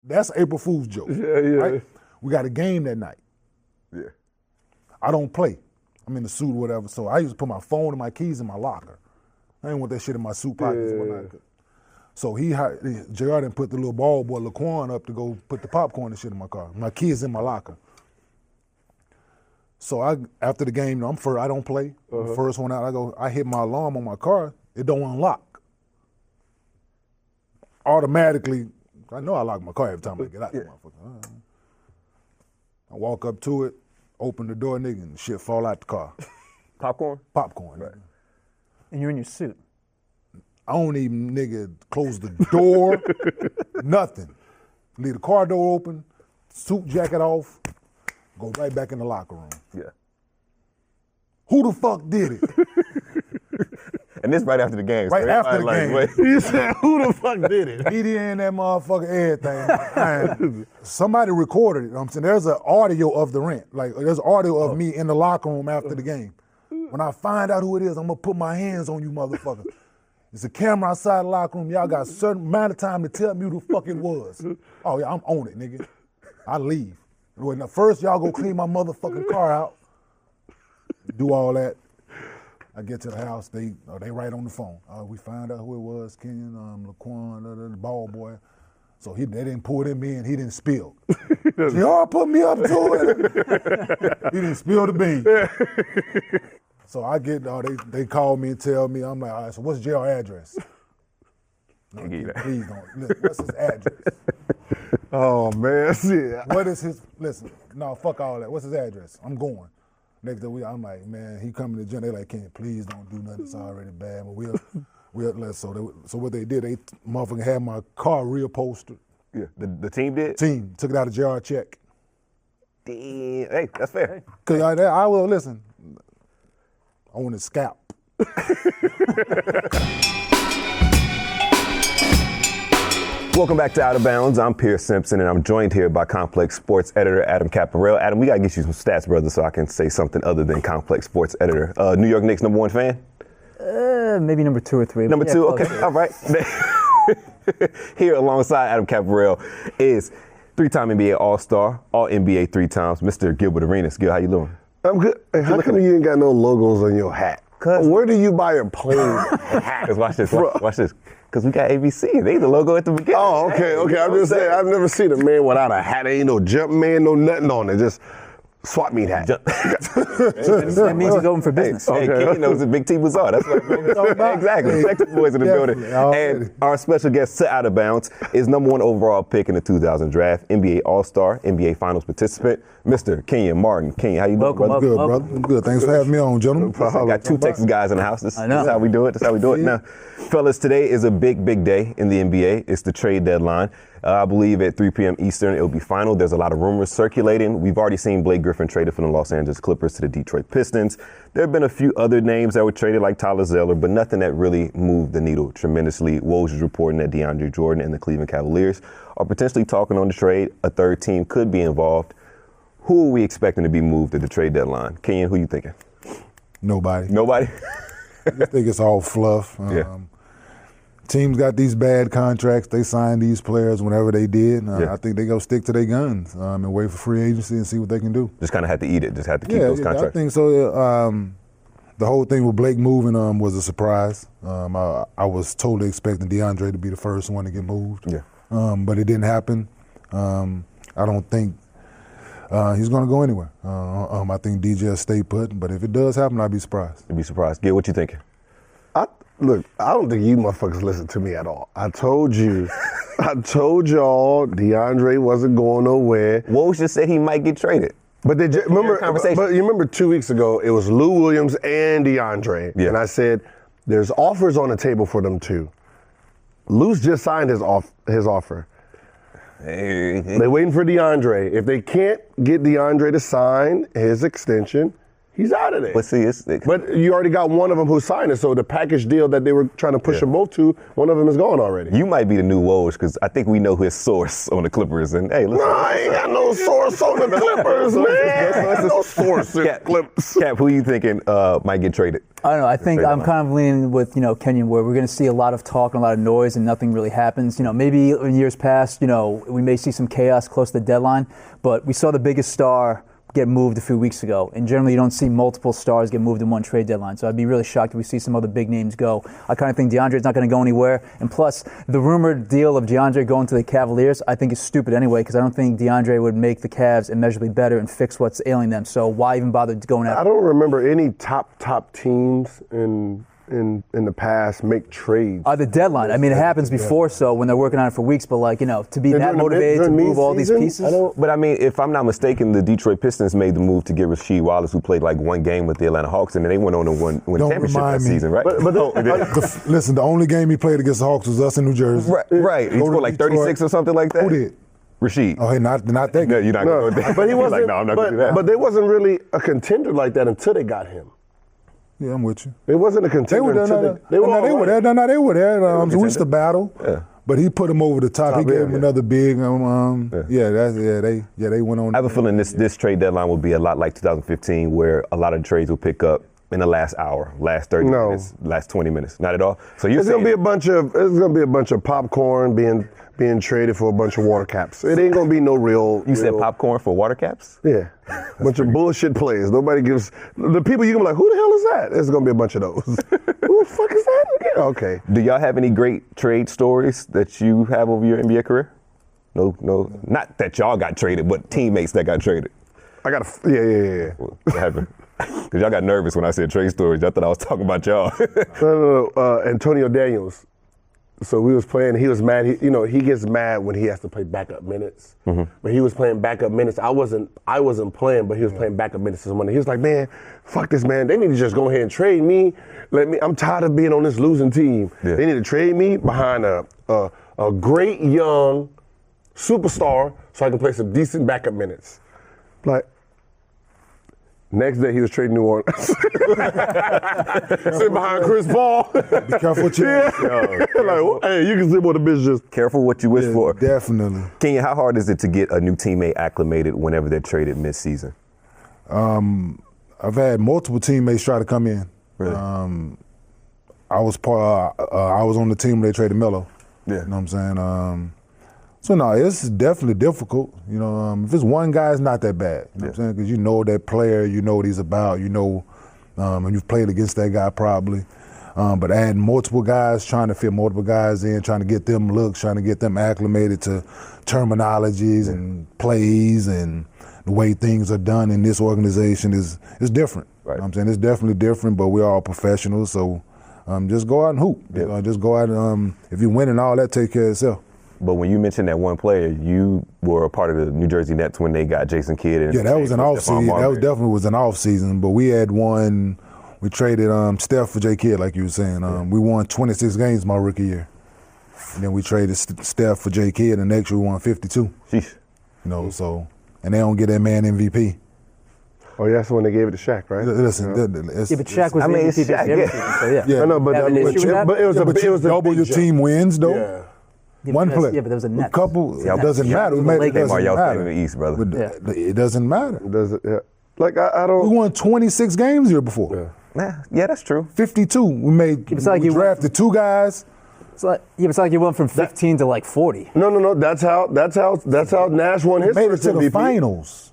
That's April Fool's joke. Yeah. Right? We got a game that night. Yeah. I don't play. I'm in the suit or whatever, so I used to put my phone and my keys in my locker. I didn't want that shit in my suit pockets. Yeah. So JR didn't put the little ball boy Laquan up to go put the popcorn and shit in my car. My keys in my locker. So after the game, I don't play. First one out, I hit my alarm on my car. It don't unlock. Automatically, I know I lock my car every time I get out. Motherfucker. I walk up to it, open the door, nigga, and shit fall out the car. Popcorn? Popcorn. Right. Nigga. And you're in your suit. I don't even, nigga, close the door, nothing. Leave the car door open, suit jacket off, go right back in the locker room. Yeah. Who the fuck did it? And this right after the game. Right so after the game. Wait. You said, who the fuck did it? Media and that motherfucker, everything. And somebody recorded it. You know what I'm saying? There's an audio of the rent. Like, there's audio of me in the locker room after the game. When I find out who it is, I'm gonna put my hands on you motherfucker. There's a camera outside the locker room. Y'all got a certain amount of time to tell me who the fuck it was. Oh yeah, I'm on it, nigga. I leave. When first y'all go clean my motherfucking car out, do all that. I get to the house, they right on the phone. We found out who it was, Kenyon, Laquan, the ball boy. So they didn't pour them in, he didn't spill. Y'all put me up to it. He didn't spill the bean. So I get, they call me and tell me, I'm like, all right, so what's JR address? No, please don't. Listen, what's his address? Oh, man, shit. What is his, listen, no, fuck all that. What's his address? I'm going. Next day, I'm like, man, he coming to the gym. They like, Ken, please don't do nothing. It's already bad. But so what they did, they motherfucking had my car reupholstered. Yeah, the team did? Team, took it out of JR check. Damn. Hey, that's fair. Cause I will, listen, I want his scalp. Welcome back to Out of Bounds. I'm Pierce Simpson, and I'm joined here by Complex Sports editor Adam Caparel. Adam, we got to get you some stats, brother, so I can say something other than Complex Sports editor. New York Knicks #1 fan? Maybe number 2 or 3. Number 2, okay, all right. Here alongside Adam Caparel is 3-time NBA All-Star, All-NBA 3 times, Mr. Gilbert Arenas. Gil, how you doing? I'm good. Hey, how come you ain't got no logos on your hat? Where do you buy a plain hat? Because watch this. Because we got ABC. They the logo at the beginning. Oh, okay. I'm just saying, I've never seen a man without a hat. Ain't no jump man, no nothing on it. Just swap meet hat. That means you're going for business. Hey, Kenyon knows the Big T Bazaar. That's what I'm talking about. Exactly. Texas boys in the building. And our special guest to Out of Bounds is #1 overall pick in the 2000 draft, NBA All-Star, NBA Finals participant, Mr. Kenyon Martin. Kenyon, how you doing, brother? Good, brother. I'm good. Thanks for having me on, gentlemen. Got 2 Texas guys in the house. This is how we do it. Now, fellas, today is a big day in the NBA. It's the trade deadline. I believe at 3 p.m. Eastern, it'll be final. There's a lot of rumors circulating. We've already seen Blake Griffin traded from the Los Angeles Clippers to the Detroit Pistons. There have been a few other names that were traded, like Tyler Zeller, but nothing that really moved the needle tremendously. Woj is reporting that DeAndre Jordan and the Cleveland Cavaliers are potentially talking on the trade. A third team could be involved. Who are we expecting to be moved at the trade deadline? Kenyon, who you thinking? Nobody. I just think it's all fluff. Teams got these bad contracts. They signed these players whenever they did. I think they go stick to their guns and wait for free agency and see what they can do. Just kind of had to eat it. Just had to keep those contracts. I think so. The whole thing with Blake moving was a surprise. I was totally expecting DeAndre to be the first one to get moved. But it didn't happen. I don't think he's going to go anywhere. I think DJ will stay put. But if it does happen, I'd be surprised. You'd be surprised. Gil, what you thinking? Look, I don't think you motherfuckers listen to me at all. I told y'all DeAndre wasn't going nowhere. Woj just said he might get traded. But you remember 2 weeks ago, it was Lou Williams and DeAndre. And I said, there's offers on the table for them too. Lou's just signed his offer. They're waiting for DeAndre. If they can't get DeAndre to sign his extension, He's out of there. But see, But you already got one of them who signed it, so the package deal that they were trying to push them both to, one of them is gone already. you might be the new Woj because I think we know his source on the Clippers. And hey, listen. No, I ain't got no source on the Clippers, man. No source in the Clippers. Cap, who you thinking might get traded? I don't know. I think I'm kind of leaning with, Kenyon, where we're going to see a lot of talk and a lot of noise and nothing really happens. Maybe in years past, we may see some chaos close to the deadline, but we saw the biggest star get moved a few weeks ago. And generally, you don't see multiple stars get moved in one trade deadline. So I'd be really shocked if we see some other big names go. I kind of think DeAndre's not going to go anywhere. And plus, the rumored deal of DeAndre going to the Cavaliers, I think is stupid anyway, because I don't think DeAndre would make the Cavs immeasurably better and fix what's ailing them. So why even bother going after? I don't remember any top teams in the past make trades. The deadline. I mean, it happens before, so when they're working on it for weeks. But to be that motivated to move all these pieces. But I mean, if I'm not mistaken, the Detroit Pistons made the move to get Rasheed Wallace, who played like one game with the Atlanta Hawks, and then they went on to win championship that season, right? Listen, the only game he played against the Hawks was us in New Jersey. Right. He scored like 36 or something like that. Who did? Rasheed. Oh, hey, not that game. No, you're not going to go there. But he wasn't. like, no, I'm not going to do that. But they wasn't really a contender like that until they got him. Yeah, I'm with you. It wasn't a contender until they were there. They were there. We used to battle. Yeah. But he put him over the top. He gave him another big. They went on. I have a feeling this trade deadline will be a lot like 2015, where a lot of trades will pick up in the last hour, last 30 minutes, last 20 minutes. Not at all. So it's gonna be a bunch of popcorn being traded for a bunch of water caps. It ain't gonna be no real. You said popcorn for water caps? Yeah, bunch of bullshit plays. Nobody gives the people. You can be like, who the hell is that? There's gonna be a bunch of those. Who the fuck is that again? Okay. Do y'all have any great trade stories that you have over your NBA career? No, not that y'all got traded, but teammates that got traded. I got yeah. What happened? Because y'all got nervous when I said trade stories. I thought I was talking about y'all. No. Antonio Daniels. So we was playing. He was mad. He gets mad when he has to play backup minutes. Mm-hmm. But he was playing backup minutes. I wasn't playing, but he was playing backup minutes this morning. He was like, "Man, fuck this, man. They need to just go ahead and trade me. I'm tired of being on this losing team. Yeah. They need to trade me behind a great young superstar so I can play some decent backup minutes." Like. Next day, he was trading New Orleans. Sitting behind Chris Paul. Be careful what you wish for. Hey, you can sit with the bitch just. Careful what you wish for. Definitely. Kenyon, how hard is it to get a new teammate acclimated whenever they're traded mid-season? I've had multiple teammates try to come in. Really? I was on the team when they traded Melo. Yeah. You know what I'm saying? So no, it's definitely difficult. If it's one guy, it's not that bad. You know what I'm saying? Because you know that player, you know what he's about, and you've played against that guy probably. But adding multiple guys, trying to fit multiple guys in, trying to get them looks, trying to get them acclimated to terminologies and plays and the way things are done in this organization is different. Right. You know what I'm saying? It's definitely different, but we're all professionals, so just go out and hoop. Yeah. Just go out and if you're winning, all that take care of itself. But when you mentioned that one player, you were a part of the New Jersey Nets when they got Jason Kidd. And that was an off season. That definitely was an off season. But we had one. We traded Steph for J. Kidd, like you were saying. We won 26 games my rookie year. And then we traded Steph for J. Kidd, and next year we won 52. Sheesh. So and they don't get that man MVP. Oh, yeah, that's when they gave it to Shaq, right? Listen, but Shaq was MVP Shaq, every season, so yeah. I know, but it was double your team wins though. Yeah. One player. Yeah, but there was a net. A couple. It doesn't matter. It doesn't matter. In the East, brother. It doesn't matter. Like I don't. We won 26 games the year before. Yeah, that's true. 52. We drafted two guys. It's like you went from 15 to like 40. No. That's how Nash won his first MVP. Made it to the finals.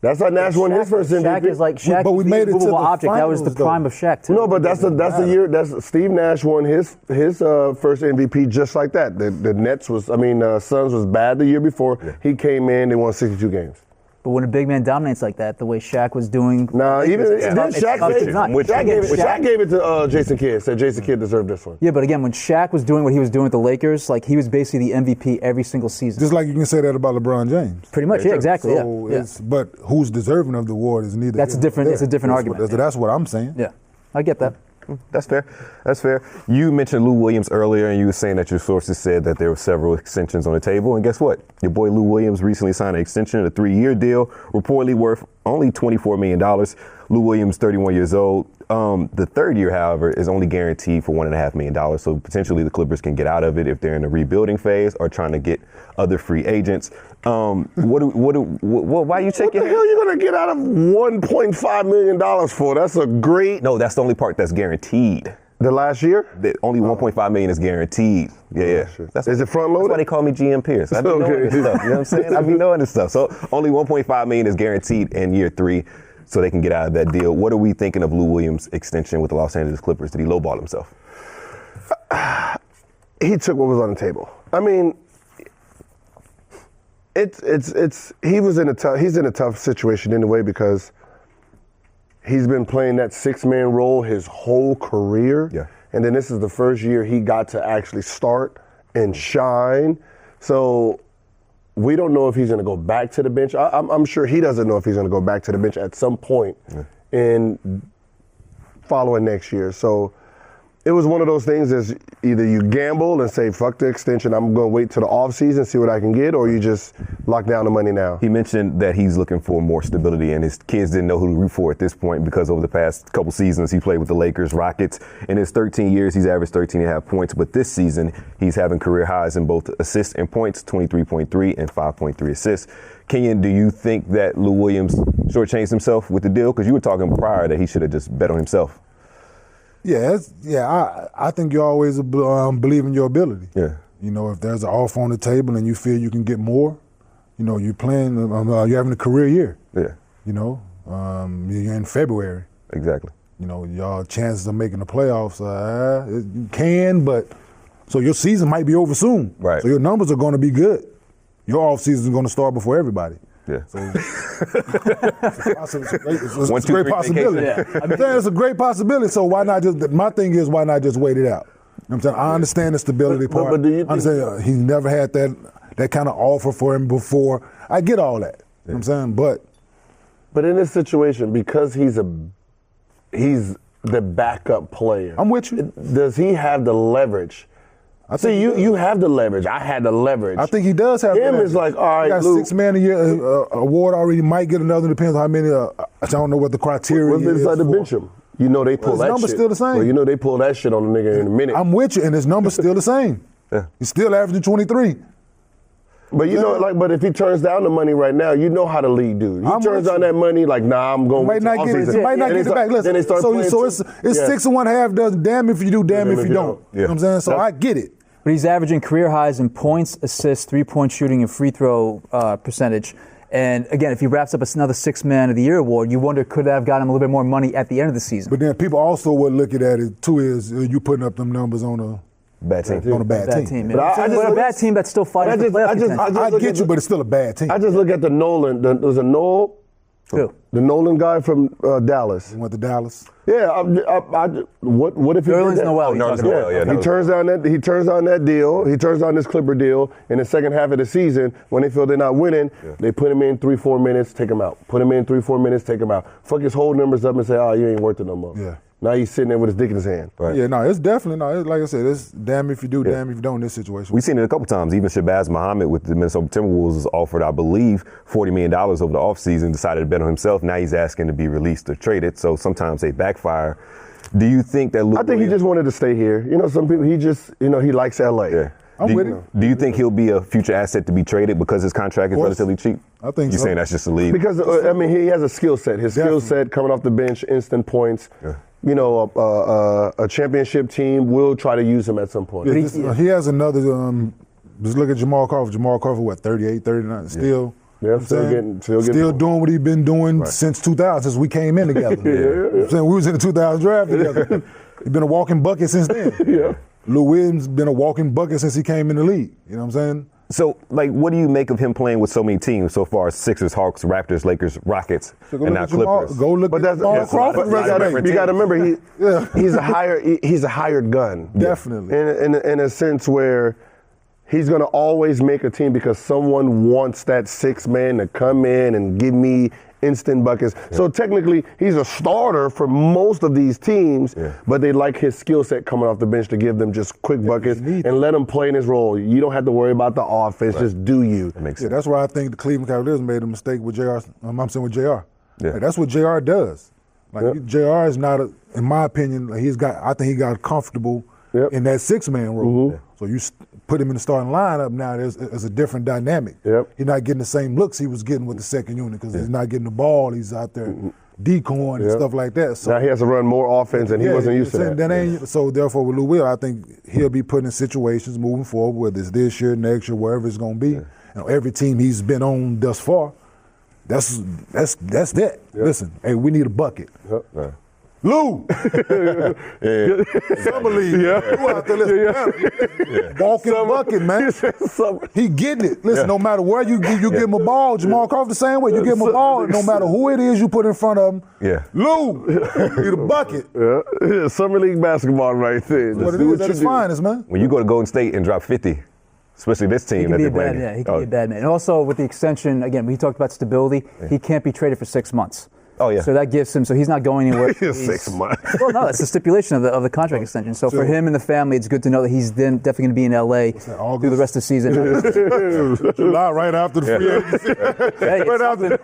That's how Nash won his first MVP. Shaq is like Shaq. But we made it to the object. finals. That was the prime of Shaq too. No, but that's the year. That's Steve Nash won his first MVP just like that. The Suns was bad the year before. Yeah. He came in. They won 62 games. But when a big man dominates like that, the way Shaq was doing. Shaq gave it to Jason Kidd. Said Jason Kidd deserved this one. Yeah, but again, when Shaq was doing what he was doing with the Lakers, like he was basically the MVP every single season. Just like you can say that about LeBron James. Pretty much, yeah, exactly. So but who's deserving of the award is neither. That's a different. It's a different argument. That's what I'm saying. Yeah, I get that. That's fair. You mentioned Lou Williams earlier, and you were saying that your sources said that there were several extensions on the table. And guess what? Your boy Lou Williams recently signed an extension, a 3-year deal, reportedly worth only $24 million. Lou Williams, 31 years old. The third year, however, is only guaranteed for $1.5 million. So potentially the Clippers can get out of it if they're in a rebuilding phase or trying to get other free agents. Why are you taking? What the hell are you going to get out of $1.5 million for? That's a great. No, that's the only part that's guaranteed. The last year? Only $1.5 million is guaranteed. Yeah. Is it front loaded? That's why they call me GM Pierce. I be knowing this stuff. You know what I'm saying? I be knowing this stuff. So only $1.5 million is guaranteed in year 3, so they can get out of that deal. What are we thinking of Lou Williams' extension with the Los Angeles Clippers? Did he lowball himself? He took what was on the table. I mean, he's in a tough situation anyway because he's been playing that 6-man role his whole career. Yeah. And then this is the first year he got to actually start and shine. So we don't know if he's going to go back to the bench. I'm sure he doesn't know if he's going to go back to the bench at some point in following next year. So it was one of those things is either you gamble and say, fuck the extension, I'm going to wait till the offseason, see what I can get, or you just lock down the money now. He mentioned that he's looking for more stability, and his kids didn't know who to root for at this point because over the past couple seasons he played with the Lakers, Rockets. In his 13 years, he's averaged 13.5 points, but this season he's having career highs in both assists and points, 23.3 and 5.3 assists. Kenyon, do you think that Lou Williams shortchanged himself with the deal? Because you were talking prior that he should have just bet on himself. I think you always believe in your ability. Yeah. You know, if there's an offer on the table and you feel you can get more, you know, you're playing, you're having a career year. Yeah. You know, you're in February. Exactly. You know, your chances of making the playoffs, you can, but so your season might be over soon. Right. So your numbers are going to be good. Your off season is going to start before everybody. Yeah. So it's a great possibility. It's a great possibility. So why not my thing is, why not just wait it out? You know what I'm saying? I understand the stability part. But do you think, I understand he's never had that kind of offer for him before. I get all that. You know what I'm saying? But in this situation, because he's the backup player. I'm with you. Does he have the leverage? I think you have the leverage. I had the leverage. I think he does have the leverage. Is like, all right, he got Lou. 6-man a year award already. Might get another. Depends on how many. I don't know what the criteria is. It's like the bench him. You know they pull that shit. His number's still the same. Well, you know they pull that shit on the nigga in a minute. I'm with you, and his number's still the same. Yeah. He's still averaging 23. But you know, but if he turns down the money right now, you know how the league do. He turns down that money, like, nah, I'm going. Might not get it. Might not get it back. Listen, so it's 6.5. Does damn if you do, damn if you don't. You know what I'm saying? So I get it. But he's averaging career highs in points, assists, three-point shooting, and free throw percentage. And again, if he wraps up another 6-man of the year award, you wonder could have gotten him a little bit more money at the end of the season. But then people also would look at it too is you putting up them numbers on a bad team. On a bad team. But a bad team that's still fighting for playoff contention. I get you, but it's still a bad team. I just look at the Nolan. There's a Noel. Who? The Nolan guy from Dallas. He went to Dallas. Yeah. What if he Nerlens did that? Noel. He turns down that deal. He turns down this Clipper deal. In the second half of the season, when they feel they're not winning, they put him in 3-4 minutes, take him out. Put him in 3-4 minutes, take him out. Fuck his whole numbers up and say, oh, you ain't worth it no more. Yeah. Now he's sitting there with his dick in his hand. Right. Yeah, no, it's definitely like I said, it's damn if you do, damn if you don't in this situation. We've seen it a couple times. Even Shabazz Muhammad with the Minnesota Timberwolves was offered, I believe, $40 million over the offseason, decided to bet on himself. Now he's asking to be released or traded. So sometimes they backfire. Do you think that I think he just wanted to stay here. You know, some people, he likes LA. Yeah. I'm with him. Do you think he'll be a future asset to be traded because his contract is relatively cheap? I think You're saying that's just a league? Because, I mean, he has a skill set. His skill set coming off the bench, instant points. Yeah. You know, a championship team will try to use him at some point. Yeah, he has another, just look at Jamal Crawford. Jamal Crawford, what, 38, 39? Still. Yeah, still doing what he's been doing since 2000, since we came in together. We was in the 2000 draft together. He's been a walking bucket since then. Yeah. Lou Williams been a walking bucket since he came in the league. You know what I'm saying? So, like, what do you make of him playing with so many teams so far? Sixers, Hawks, Raptors, Lakers, Rockets, and now Clippers. Go look at Jamal Crawford. You got to remember, he's a hired gun. Definitely. In a sense where he's going to always make a team because someone wants that 6-man to come in and give me instant buckets. Yeah. So technically, he's a starter for most of these teams, but they like his skill set coming off the bench to give them just quick buckets and let him play in his role. You don't have to worry about the offense. Just do you. That makes sense. That's why I think the Cleveland Cavaliers made a mistake with JR. I'm saying with JR. Yeah. Like, that's what JR does. Like JR is not, in my opinion, I think he got comfortable in that 6-man role. So you put him in the starting lineup now, there's a different dynamic. He's not getting the same looks he was getting with the second unit because he's not getting the ball. He's out there decoying and stuff like that. So now he has to run more offense, and he wasn't used to that. So therefore, with Lou Will, I think he'll be put in situations moving forward, whether it's this year, next year, wherever it's going to be. Every team he's been on thus far, that's that. Listen, hey, we need a bucket. Lou! Summer League. Lou out there, listen. Walking bucket, man. He getting it. Listen, no matter where you give him a ball, Jamal Crawford the same way. You give him a ball, no matter who it is you put in front of him. Lou! Need a bucket. Summer League basketball right there. What it is at its finest, man. When you go to Golden State and drop 50, especially this team that they're playing. He can be a bad man. And also with the extension, again, we talked about stability. He can't be traded for 6 months. So that gives him, so he's not going anywhere. 6 months. Well, no, that's the stipulation of the contract extension. So for him and the family, it's good to know that he's then definitely going to be in LA through the rest of the season. July, right after the free agency.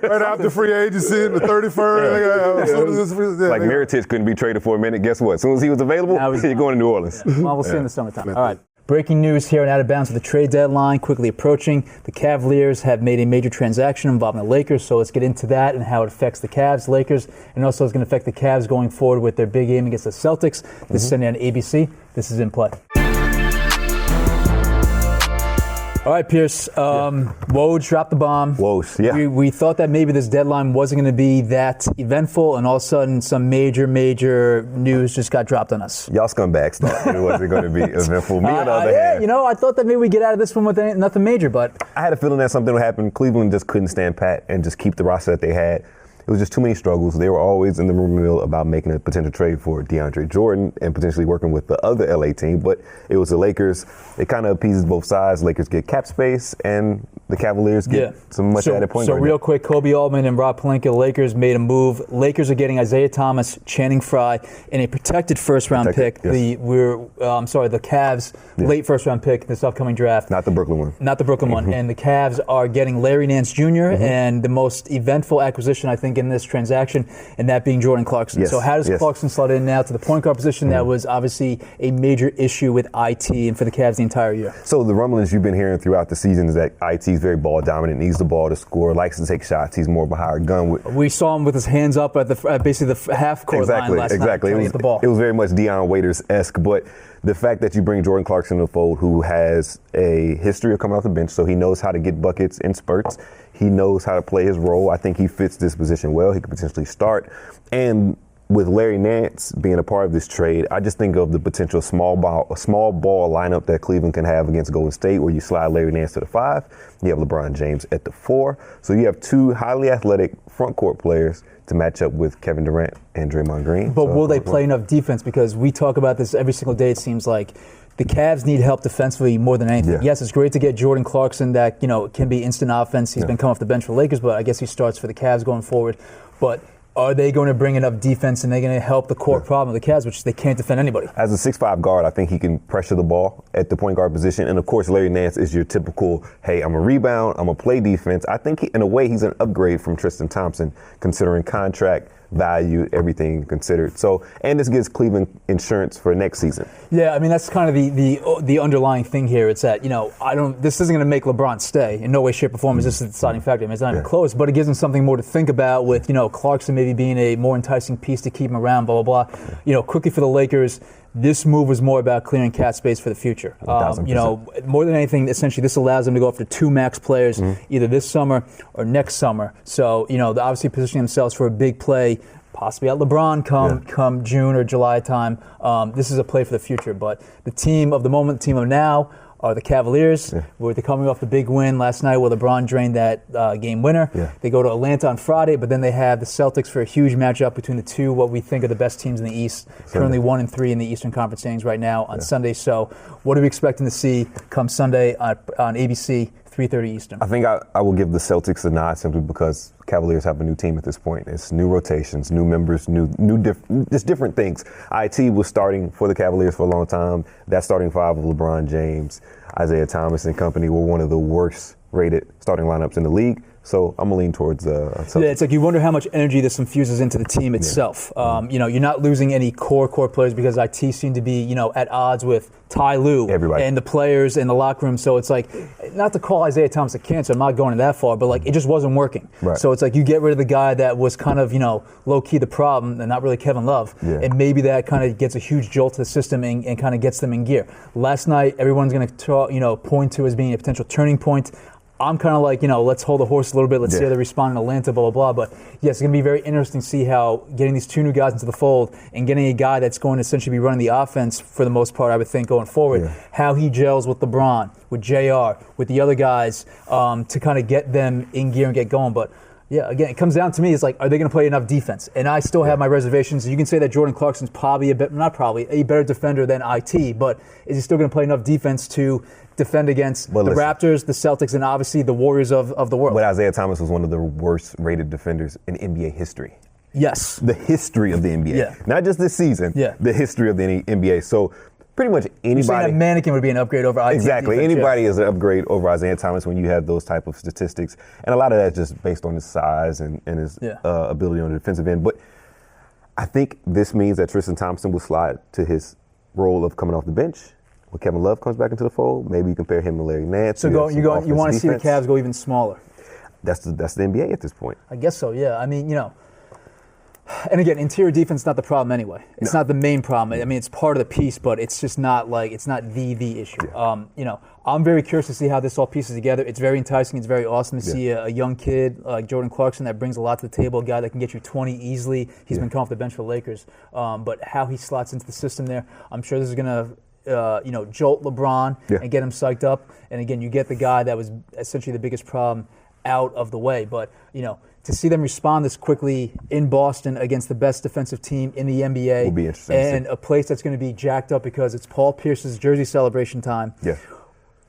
right after free agency, the 31st. Like Mirotic couldn't be traded for a minute. Guess what? As soon as he was available, you're going to New Orleans. Well, we'll see in the summertime. All right. Breaking news here on Out of Bounds with the trade deadline quickly approaching. The Cavaliers have made a major transaction involving the Lakers, so let's get into that and how it affects the Cavs, Lakers, and also it's going to affect the Cavs going forward with their big game against the Celtics this Sunday on ABC. This is In Play. All right, Pierce. Woj dropped the bomb. Woj, We thought that maybe this deadline wasn't going to be that eventful, and all of a sudden, some major news just got dropped on us. Y'all scumbags thought it wasn't going to be eventful. Me on the other hand. I thought that maybe we'd get out of this one with nothing major, but I had a feeling that something would happen. Cleveland just couldn't stand pat and just keep the roster that they had. It was just too many struggles. They were always in the rumor mill about making a potential trade for DeAndre Jordan and potentially working with the other LA team, but it was the Lakers. It kind of appeases both sides. Lakers get cap space, and the Cavaliers get some much added point guard. So real quick, Kobe Altman and Rob Pelinka, Lakers made a move. Lakers are getting Isaiah Thomas, Channing Frye, and a protected first-round pick. Yes. The Cavs late first-round pick this upcoming draft. Not the Brooklyn one. Not the Brooklyn one. And the Cavs are getting Larry Nance Jr. And the most eventful acquisition, I think, in this transaction, and that being Jordan Clarkson. Yes. So how does Clarkson slot in now to the point guard position that was obviously a major issue with IT and for the Cavs the entire year? So the rumblings you've been hearing throughout the season is that IT is very ball dominant, needs the ball to score, likes to take shots. He's more of a hired gun. We saw him with his hands up at basically the half-court line last night trying to get the ball. It was very much Deion Waiters-esque, but the fact that you bring Jordan Clarkson to the fold, who has a history of coming off the bench, so he knows how to get buckets in spurts. He knows how to play his role. I think he fits this position well. He could potentially start. And with Larry Nance being a part of this trade, I just think of the potential small ball lineup that Cleveland can have against Golden State, where you slide Larry Nance to the 5, you have LeBron James at the 4. So you have two highly athletic front court players to match up with Kevin Durant and Draymond Green. But will they play enough defense? Because we talk about this every single day, it seems like. The Cavs need help defensively more than anything. Yes, it's great to get Jordan Clarkson that, can be instant offense. He's been coming off the bench for the Lakers, but I guess he starts for the Cavs going forward. But are they going to bring enough defense and they're going to help the core problem of the Cavs, which they can't defend anybody? As a 6'5" guard, I think he can pressure the ball at the point guard position. And, of course, Larry Nance is your typical, hey, I'm a rebound, I'm a play defense. I think, in a way, he's an upgrade from Tristan Thompson, considering contract, value, everything considered. So, and this gives Cleveland insurance for next season. Yeah, I mean, that's kind of the underlying thing here. It's that, this isn't going to make LeBron stay in no way, shape, or form. This is the deciding factor. I mean, it's not even close, but it gives him something more to think about with, Clarkson maybe being a more enticing piece to keep him around, blah, blah, blah. Quickly for the Lakers, this move was more about clearing cap space for the future. More than anything, essentially, this allows them to go after 2 max players either this summer or next summer. So, they're obviously positioning themselves for a big play, possibly at LeBron come June or July time. This is a play for the future. But the team of the moment, the team of now, are the Cavaliers. They're coming off the big win last night where LeBron drained that game winner. They go to Atlanta on Friday, but then they have the Celtics for a huge matchup between the two, what we think are the best teams in the East, currently 1-3 in the Eastern Conference standings right now on Sunday. So what are we expecting to see come Sunday on ABC, 3:30 Eastern? I think I will give the Celtics a nod simply because Cavaliers have a new team at this point. It's new rotations, new members, just different things. IT was starting for the Cavaliers for a long time. That starting 5 of LeBron James, Isaiah Thomas and company were one of the worst rated starting lineups in the league. So I'm going to lean towards Celtics. Yeah, it's like you wonder how much energy this infuses into the team itself. You're not losing any core players because IT seem to be, at odds with Ty Lue and the players in the locker room. So it's like, not to call Isaiah Thomas a cancer, I'm not going that far, but like it just wasn't working. Right. So it's like you get rid of the guy that was kind of, low-key the problem and not really Kevin Love. Yeah. And maybe that kind of gets a huge jolt to the system and kind of gets them in gear. Last night, everyone's going to point to as being a potential turning point. I'm kind of like, let's hold the horse a little bit. Let's see how they respond in Atlanta, blah, blah, blah. But, yes, it's going to be very interesting to see how getting these two new guys into the fold and getting a guy that's going to essentially be running the offense for the most part, I would think, going forward, how he gels with LeBron, with JR, with the other guys to kind of get them in gear and get going. But, yeah, again, it comes down to me, it's like, are they going to play enough defense? And I still have my reservations. You can say that Jordan Clarkson's probably a better defender than IT, but is he still going to play enough defense to defend against the Raptors, the Celtics, and obviously the Warriors of the world? But Isaiah Thomas was one of the worst rated defenders in NBA history. Yes. The history of the NBA. Yeah. Not just this season, the history of the NBA. So pretty much anybody. You're saying that Mannequin would be an upgrade over IT. Exactly. Defense, anybody is an upgrade over Isaiah Thomas when you have those type of statistics. And a lot of that's just based on his size and his ability on the defensive end. But I think this means that Tristan Thompson will slide to his role of coming off the bench. When Kevin Love comes back into the fold, maybe you compare him to Larry Nance. So you want to see the Cavs go even smaller. That's the NBA at this point. I guess so, yeah. I mean, and again, interior defense is not the problem anyway. It's not the main problem. I mean, it's part of the piece, but it's just not it's not the issue. Yeah. I'm very curious to see how this all pieces together. It's very enticing. It's very awesome to see a young kid like Jordan Clarkson that brings a lot to the table, a guy that can get you 20 easily. He's been coming off the bench for the Lakers. But how he slots into the system there, I'm sure this is going to jolt LeBron and get him psyched up. And again, you get the guy that was essentially the biggest problem out of the way. But, to see them respond this quickly in Boston against the best defensive team in the NBA will be interesting and a place that's going to be jacked up because it's Paul Pierce's jersey celebration time. Yeah.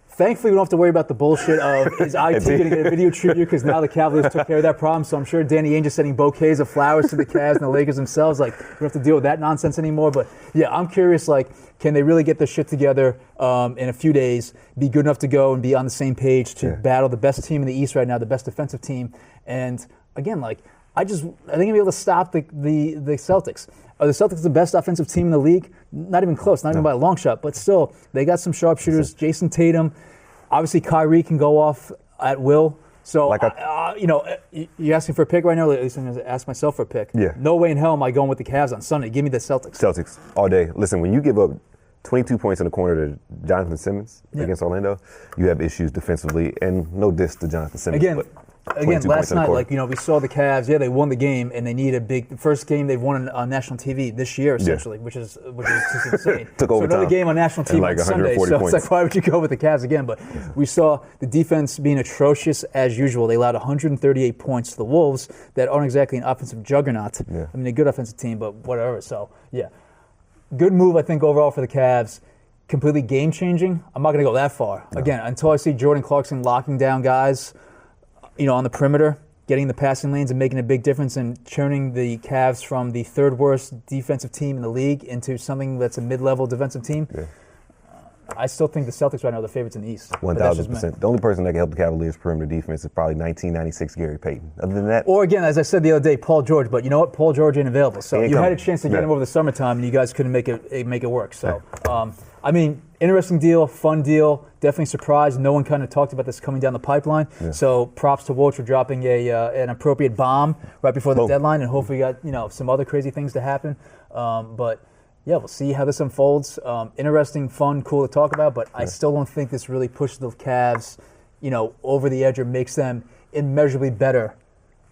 Thankfully, we don't have to worry about the bullshit of is IT going to get a video tribute because now the Cavaliers took care of that problem. So I'm sure Danny Ainge is sending bouquets of flowers to the Cavs and the Lakers themselves. Like, we don't have to deal with that nonsense anymore. But, yeah, I'm curious, can they really get this shit together in a few days, be good enough to go and be on the same page to battle the best team in the East right now, the best defensive team. And, again, are they going to be able to stop the Celtics? Are the Celtics the best offensive team in the league? Not even close, not even by a long shot. But still, they got some sharpshooters. Jason Tatum. Obviously, Kyrie can go off at will. So, you're asking for a pick right now? At least I'm going to ask myself for a pick. Yeah. No way in hell am I going with the Cavs on Sunday. Give me the Celtics. Celtics all day. Listen, when you give up 22 points in the corner to Jonathan Simmons against Orlando, you have issues defensively. And no diss to Jonathan Simmons. Again, last night, we saw the Cavs. Yeah, they won the game, and they need the first game they've won on national TV this year, essentially, which is just insane. Took overtime. So another game on national TV on Sunday. So points. It's like, why would you go with the Cavs again? But we saw the defense being atrocious as usual. They allowed 138 points to the Wolves that aren't exactly an offensive juggernaut. Yeah. I mean, a good offensive team, but whatever. So, yeah. Good move, I think, overall for the Cavs. Completely game-changing. I'm not going to go that far. No. Again, until I see Jordan Clarkson locking down guys on the perimeter, getting the passing lanes and making a big difference and turning the Cavs from the third worst defensive team in the league into something that's a mid-level defensive team. Yeah. I still think the Celtics right now are the favorites in the East. 1,000%. The only person that can help the Cavaliers' perimeter defense is probably 1996 Gary Payton. Other than that, or again, as I said the other day, Paul George. But you know what? Paul George ain't available. So you had a chance to get him over the summertime, and you guys couldn't make it work. So, interesting deal, fun deal. Definitely surprised. No one kind of talked about this coming down the pipeline. Yeah. So props to Woj for dropping an appropriate bomb right before the deadline, and hopefully we got some other crazy things to happen. But yeah, we'll see how this unfolds. Interesting, fun, cool to talk about, but I still don't think this really pushes the Cavs, over the edge or makes them immeasurably better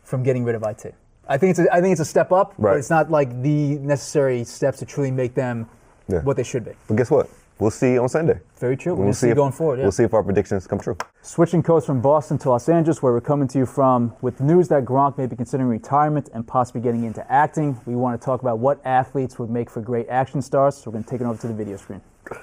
from getting rid of IT. I think it's a step up, but it's not like the necessary steps to truly make them what they should be. But guess what? We'll see on Sunday. Very true. We'll see going forward. Yeah. We'll see if our predictions come true. Switching coast from Boston to Los Angeles, where we're coming to you from with news that Gronk may be considering retirement and possibly getting into acting. We want to talk about what athletes would make for great action stars. So we're going to take it over to the video screen.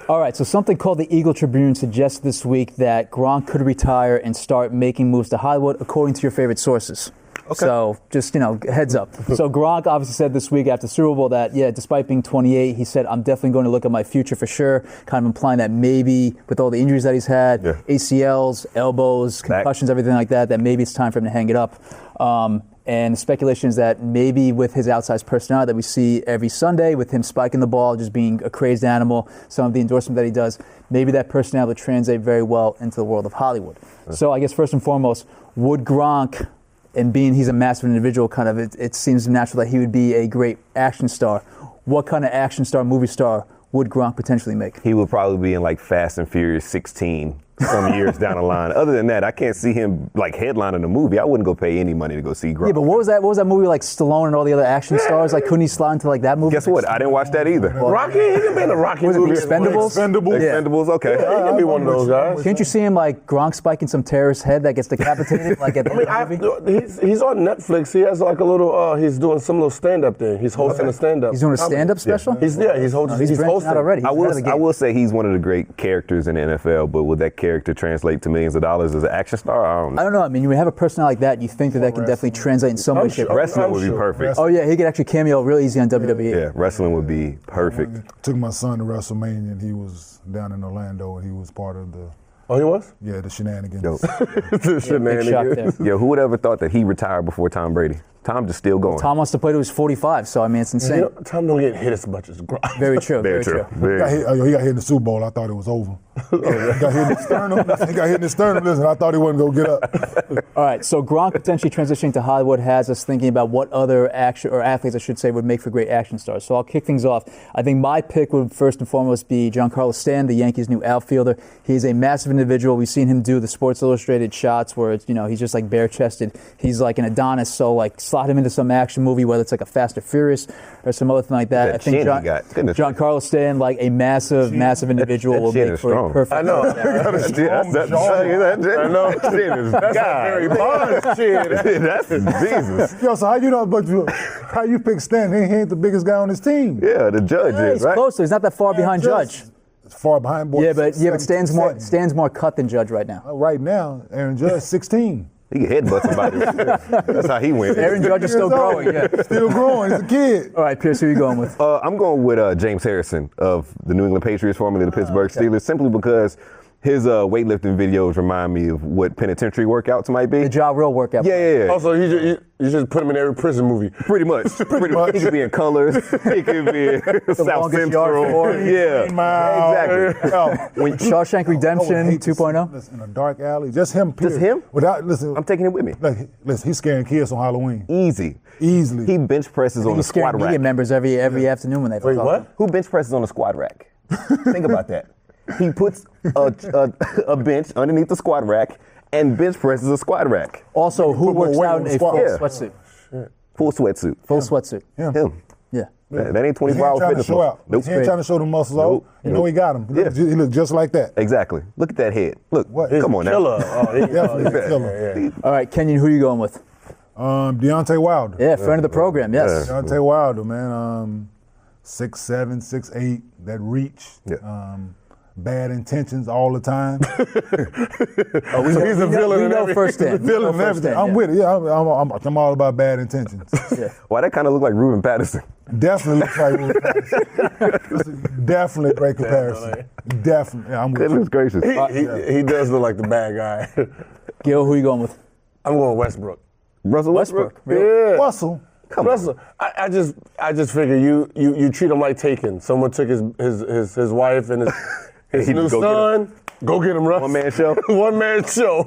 All right, so something called the Eagle Tribune suggests this week that Gronk could retire and start making moves to Hollywood, according to your favorite sources. So just, heads up. So Gronk obviously said this week after the Super Bowl that, despite being 28, he said, I'm definitely going to look at my future for sure, kind of implying that maybe with all the injuries that he's had, ACLs, elbows, concussions, everything like that, that maybe it's time for him to hang it up. And the speculation is that maybe with his outsized personality that we see every Sunday, with him spiking the ball, just being a crazed animal, some of the endorsement that he does, maybe that personality would translate very well into the world of Hollywood. So I guess first and foremost, would Gronk, and being he's a massive individual, it seems natural that he would be a great action star. What kind of action star, movie star would Gronk potentially make? He would probably be in like Fast and Furious 16 some years down the line. Other than that, I can't see him like headlining a movie. I wouldn't go pay any money to go see Gronk. Yeah, but what was that movie like Stallone and all the other action stars? Like, couldn't he slide into like that movie? Guess what? I didn't watch that either. Rocky, he can be in a Rocky Was it movie. Expendables? Expendables, okay. He can be one of those guys. Can't you see him like Gronk spiking some terrorist's head that gets decapitated? Like at the end of the movie? He's on Netflix. He has like a little. He's doing some little stand-up thing. He's hosting a stand-up. He's doing a stand-up special? He's hosting. He's branching out already. I will say he's one of the great characters in the NFL, but would that character translate to millions of dollars as an action star? I don't know. I mean, when you have a personality like that, you think that can definitely translate in some way, shape, or Wrestling would be perfect. Oh yeah, he could actually cameo real easy on WWE. Yeah, wrestling would be perfect. Took my son to WrestleMania, and he was down in Orlando, and he was part of the. Oh, he was? Yeah, the shenanigans. The shenanigans. Big shock there. Yo, who would ever thought that he retired before Tom Brady? Tom just still going. Tom wants to play till he's 45, so I mean, it's insane. Tom don't get hit as much as Gronk. Very true. Very true. He got hit in the Super Bowl. I thought it was over. He got hit in the sternum. He got hit in the sternum. Listen, I thought he wasn't going to get up. All right, so Gronk potentially transitioning to Hollywood has us thinking about what other action, or athletes I should say, would make for great action stars. So I'll kick things off. I think my pick would first and foremost be Giancarlo Stanton, the Yankees' new outfielder. He's a massive individual. We've seen him do the Sports Illustrated shots where it's, he's just like bare-chested. He's like an Adonis, so like slot him into some action movie, whether it's like a Fast or Furious or some other thing like that. I think Giancarlo Stanton, like a massive individual, will make for a perfect. I know. That's Jesus. Yo, so how you pick Stanton? He ain't the biggest guy on his team. Yeah, the judge is, he's right? closer. He's not that far behind Judge. It's far behind, boy. Yeah, but Stan's more cut than Judge right now. Right now, Aaron Judge, 16. He can headbutt somebody. That's how he wins. Aaron Judge is still growing. Yeah. Still growing. He's a kid. All right, Pierce, who are you going with? I'm going with James Harrison of the New England Patriots, formerly the Pittsburgh Steelers, simply because his weightlifting videos remind me of what penitentiary workouts might be. The Ja Rule workout. Yeah. Also, you just put him in every prison movie. Pretty much. Pretty much. He could be in Colors. He could be in South Central. Yeah. Exactly. When Shawshank Redemption 2.0. Listen, in a dark alley. Just him. Period. Just him? Listen, I'm taking him with me. Listen, he's scaring kids on Halloween. Easily. He bench presses on the squat rack. Media members every afternoon when they Wait, what? Who bench presses on the squat rack? Think about that. He puts a bench underneath the squat rack and bench presses a squat rack. Also, who works out in a full sweatsuit? Full sweatsuit. Full sweatsuit. Him. Yeah. That ain't 24-hour fitness. Nope. He ain't trying to show the muscles out. You know he got him. Yeah. He look just like that. Exactly. Look at that head. Look. Come on now. Definitely a killer. All right, Kenyon, who are you going with? Deontay Wilder. Yeah, friend of the program, yes. Deontay Wilder, man. 6'7", 6'8", that reach. Yeah. Bad intentions all the time. So he's a villain. We know firsthand. Villain and everything. I'm with it. Yeah, I'm all about bad intentions. Yeah. Why that kind of look like Ruben Patterson? Definitely looks like Ruben Patterson. Definitely a great comparison. Definitely. Yeah, I'm with Goodness gracious. He does look like the bad guy. Gil, who are you going with? I'm going Westbrook. Russell Westbrook? Yeah. Russell. Russell, I just figure you treat him like Taken. Someone took his wife and his new son. Go get him, Russ. One man show. One man show.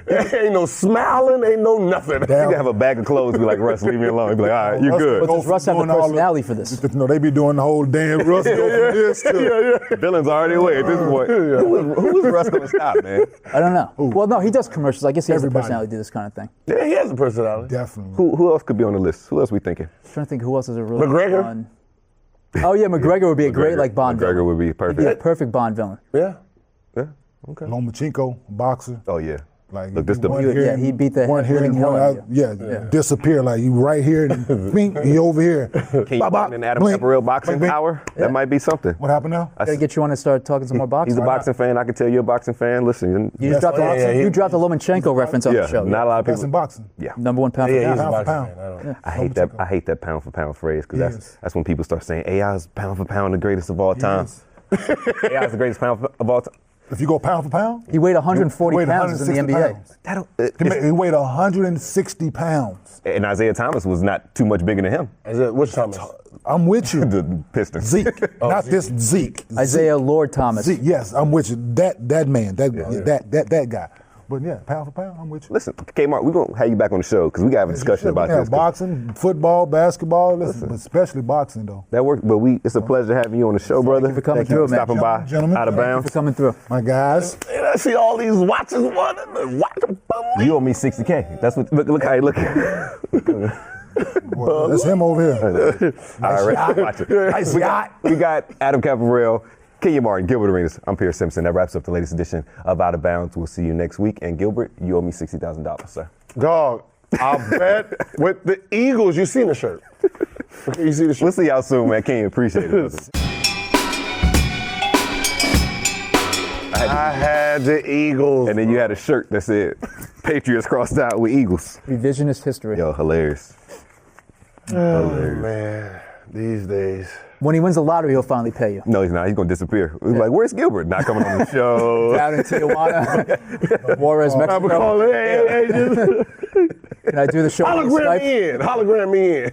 Ain't no smiling, ain't no nothing. You can have a bag of clothes, be like, Russ, leave me alone. Be like, all right, you're good. But does Russ have the personality for this? No, they be doing the whole damn Russ go from this to. Villain's already away at this point. Who is Russ going to stop, man? I don't know. Well, no, he does commercials. I guess he has the personality to do this kind of thing. Yeah, he has a personality. Definitely. Who else could be on the list? Who else we thinking? I'm trying to think who else is a really McGregor? fun. Oh, yeah, McGregor would be a great Bond villain. McGregor would be perfect. He'd be a perfect Bond villain. Yeah. Yeah. Okay. Lomachenko, boxer. Oh, yeah. Like Look, this the- Yeah, he beat the one here living and hell one out out. of you. Yeah, disappear. Like you right here and bink, he over here. Kenyon Bop, bop, Martin and Adam blink, Caparell boxing blink, blink. hour. That might be something. What happened now? Gotta get you on to start talking some more boxing. He's a boxing fan. I can tell you're a boxing fan. Listen, You just dropped the, Yeah, you dropped the Lomachenko reference on yeah, the show. not a lot of That's people. in boxing. Yeah. Number one pound for Yeah, he's a pound. Pound for boxing pound. fan. I hate that pound for pound phrase because Yes. that's when people start saying AI is pound for pound the greatest of all time. Yes. AI is the greatest pound of all time. If you go pound for pound, He weighed 140 weighed pounds in the 160 NBA. pounds. He weighed 160 pounds. And Isaiah Thomas was not too much bigger than him. Is it which Thomas? I'm with you. The Pistons. Zeke, not this Zeke. Isaiah Lord Thomas. Zeke, yes, I'm with you. That man, that guy. But yeah, pound for pound, I'm with you. Listen, Kmart, we're gonna have you back on the show because we gotta have a discussion about Yeah, this. 'cause boxing, football, basketball, listen, but especially boxing though. That worked, but it's a pleasure having you on the show, brother. you for coming Thank you through, for man. stopping by. Gentlemen, Out of thank you bounds. For coming through. My guys. And I see all these watches wanting. You owe me $60K. That's what. Look how you look. Well, that's him over here. All right, watch it. Nice we yacht. got Adam Caparell, Kenyon Martin, Gilbert Arenas. I'm Pierre Simpson. That wraps up the latest edition of Out of Bounds. We'll see you next week. And Gilbert, you owe me $60,000, sir. Dog, I bet with the Eagles, you seen the shirt. You see the shirt? We'll see y'all soon, man. Kenyon, appreciate it, brother. I had the Eagles. And then you had a shirt that said Patriots crossed out with Eagles. Revisionist history. Yo, hilarious. Hilarious. Man, these days. When he wins the lottery, he'll finally pay you. No, he's not. He's going to disappear. We're like, where's Gilbert? Not coming on the show. Down in Tijuana, Juarez, I'm Mexico. calling, hey, Can I do the show on hologram Skype? me in. Hologram me in.